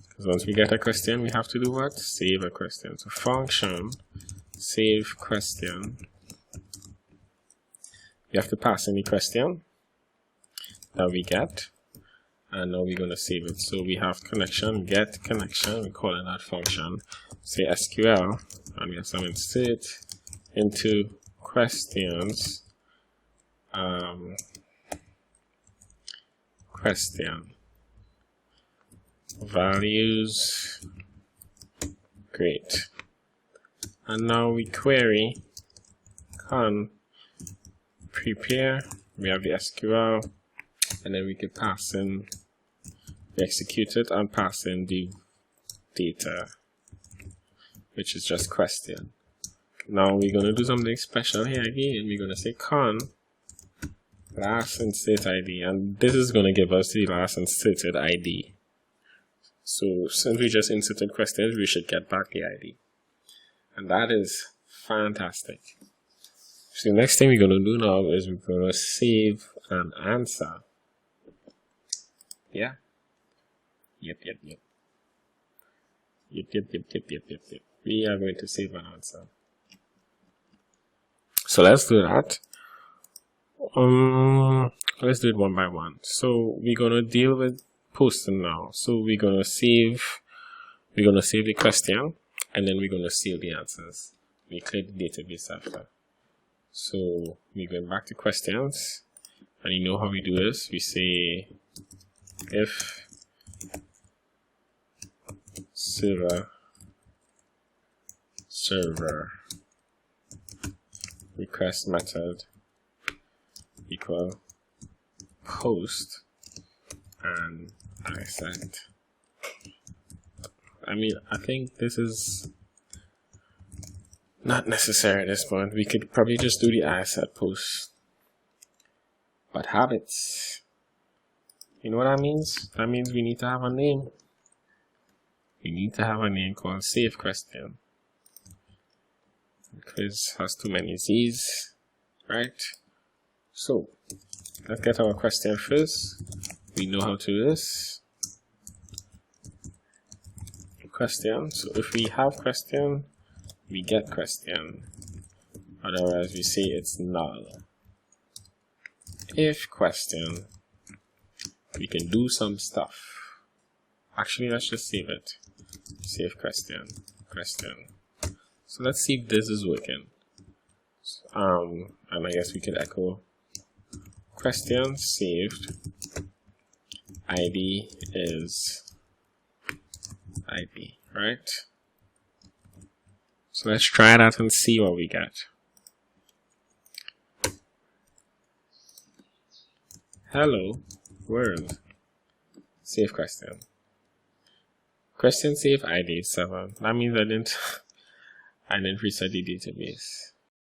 Because once we get a question, we have to do what? Save a question. So function save question. You have to pass in the question that we get, and now we're going to save it. So we have connection, get connection, we call it that function, say SQL, and we have some insert into questions, question values, great. And now we query con prepare, we have the SQL, and then we can pass in, we execute it and pass in the data, which is just question. Now we're going to do something special here again. We're going to say con last insert ID, and this is going to give us the last inserted ID. So since we just inserted questions, we should get back the ID, and that is fantastic. So the next thing we're going to do now is we're going to save an answer. Yeah. Yep. We are going to save an answer. So let's do that. Let's do it one by one. So we're going to deal with posting now. So we're going to save the question, and then we're going to save the answers. We clear the database after. So we're going back to questions, and you know how we do this. We say if server request method equal post, and I sent. I mean, I think this is not necessary at this point. We could probably just do the I set post. But habits, you know what that means? That means we need to have a name. We need to have a name called save question, because it has too many Z's, right? So let's get our question first. We know how to do this. Question. So if we have question, we get question. Otherwise, we say it's null. If question, we can do some stuff. Actually, let's just save it. Save question. So let's see if this is working. And I guess we could echo question saved. ID is ID, right? So let's try that and see what we get. Hello world. Save question. Question save ID is 7. That means I didn't reset the database.